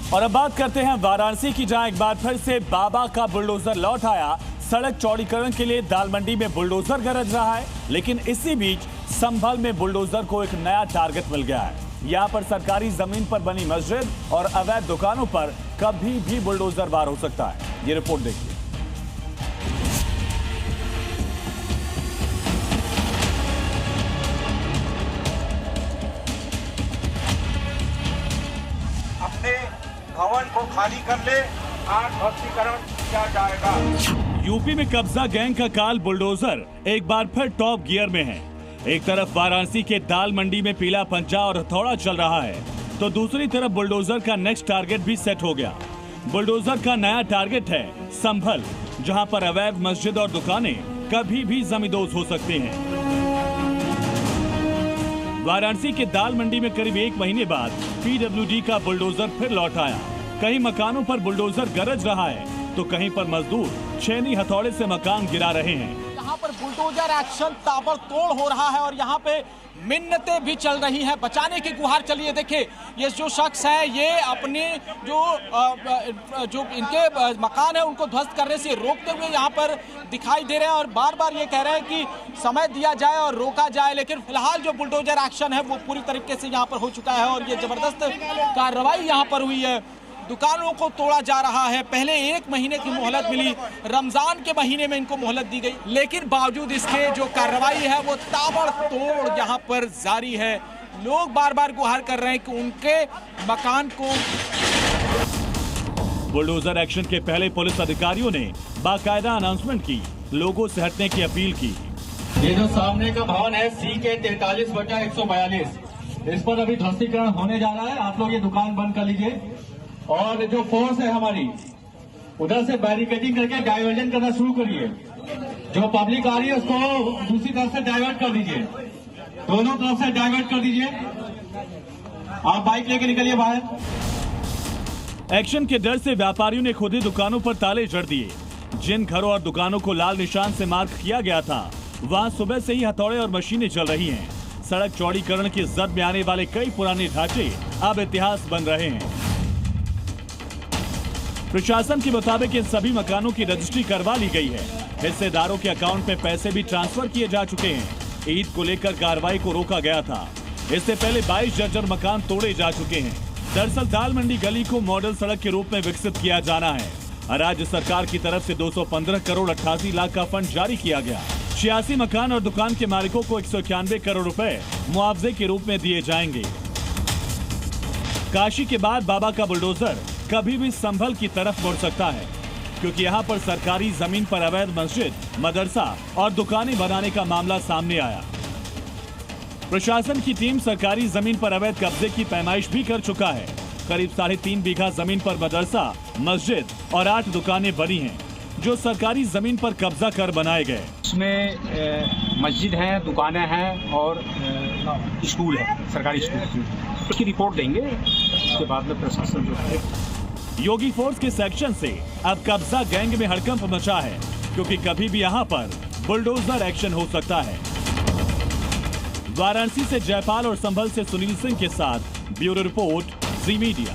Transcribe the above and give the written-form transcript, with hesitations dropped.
और अब बात करते हैं वाराणसी की, जहां एक बार फिर से बाबा का बुलडोजर लौट आया। सड़क चौड़ीकरण के लिए दाल मंडी में बुलडोजर गरज रहा है, लेकिन इसी बीच संभल में बुलडोजर को एक नया टारगेट मिल गया है। यहां पर सरकारी जमीन पर बनी मस्जिद और अवैध दुकानों पर कभी भी बुलडोजर वार हो सकता है। ये रिपोर्ट देखिए। भवन को खाली कर ले, आज ध्वस्तीकरण किया जाएगा। यूपी में कब्जा गैंग का काल बुलडोजर एक बार फिर टॉप गियर में है। एक तरफ वाराणसी के दाल मंडी में पीला पंजा और हथौड़ा चल रहा है, तो दूसरी तरफ बुलडोजर का नेक्स्ट टारगेट भी सेट हो गया। बुलडोजर का नया टारगेट है संभल, जहां पर अवैध मस्जिद और दुकानें कभी भी जमींदोज हो सकते हैं। वाराणसी के दाल मंडी में करीब 1 महीने बाद पीडब्ल्यूडी का बुलडोजर फिर लौट आया। कहीं मकानों पर बुलडोजर गरज रहा है, तो कहीं पर मजदूर छेनी हथौड़े से मकान गिरा रहे हैं। यहाँ पर बुलडोजर एक्शन ताबड़तोड़ हो रहा है और यहाँ पे मिन्नतें भी चल रही हैं, बचाने की गुहार चलिए। देखिए, ये जो शख्स है, ये अपने जो इनके मकान है उनको ध्वस्त करने से रोकते हुए यहाँ पर दिखाई दे रहे हैं और बार बार ये कह रहे हैं कि समय दिया जाए और रोका जाए। लेकिन फिलहाल जो बुलडोजर एक्शन है वो पूरी तरीके से यहाँ पर हो चुका है और ये जबरदस्त कार्रवाई यहाँ पर हुई है। दुकानों को तोड़ा जा रहा है। पहले 1 महीने की मोहलत मिली, रमजान के महीने में इनको मोहलत दी गई, लेकिन बावजूद इसके जो कार्रवाई है वो ताबड़तोड़ यहाँ पर जारी है। लोग बार बार गुहार कर रहे हैं कि उनके मकान को। बुलडोजर एक्शन के पहले पुलिस अधिकारियों ने बाकायदा अनाउंसमेंट की, लोगों से हटने की अपील की। ये जो सामने का भवन है CK 43/142, इस पर अभी ध्वस्तीकरण होने जा रहा है। आप लोग ये दुकान बंद कर लीजिए और जो फोर्स है हमारी, उधर से बैरिकेडिंग करके डाइवर्जन करना शुरू करिए। जो पब्लिक आ रही है उसको दूसरी तरफ से डाइवर्ट कर दीजिए, दोनों तरफ से डाइवर्ट कर दीजिए। आप बाइक लेके निकलिए बाहर। एक्शन के डर से व्यापारियों ने खुद ही दुकानों पर ताले जड़ दिए। जिन घरों और दुकानों को लाल निशान से मार्क किया गया था, वहां सुबह से ही हथौड़े और मशीनें चल रही हैं। सड़क चौड़ीकरण की जद में आने वाले कई पुराने ढांचे अब इतिहास बन रहे हैं। प्रशासन के मुताबिक इन सभी मकानों की रजिस्ट्री करवा ली गई है। हिस्सेदारों के अकाउंट में पैसे भी ट्रांसफर किए जा चुके हैं। ईद को लेकर कार्रवाई को रोका गया था। इससे पहले 22 जर्जर मकान तोड़े जा चुके हैं। दरअसल दाल मंडी गली को मॉडल सड़क के रूप में विकसित किया जाना है। राज्य सरकार की तरफ से 215 करोड़ 88 लाख का फंड जारी किया गया। 86 मकान और दुकान के मालिकों को 191 करोड़ रुपए मुआवजे के रूप में दिए जाएंगे। काशी के बाद बाबा का बुलडोजर कभी भी संभल की तरफ मुड़ सकता है, क्योंकि यहाँ पर सरकारी जमीन पर अवैध मस्जिद, मदरसा और दुकानें बनाने का मामला सामने आया। प्रशासन की टीम सरकारी जमीन पर अवैध कब्जे की पैमाइश भी कर चुका है। करीब 3.5 बीघा जमीन पर मदरसा, मस्जिद और 8 दुकानें बनी हैं, जो सरकारी जमीन पर कब्जा कर बनाए गए। उसमें मस्जिद है, दुकानें हैं और स्कूल है, सरकारी स्कूल। उसकी रिपोर्ट देंगे, उसके बाद में प्रशासन जो है। योगी फोर्स के सेक्शन से अब कब्जा गैंग में हड़कंप मचा है, क्योंकि कभी भी यहां पर बुलडोजर एक्शन हो सकता है। वाराणसी से जयपाल और संभल से सुनील सिंह के साथ ब्यूरो रिपोर्ट, जी मीडिया।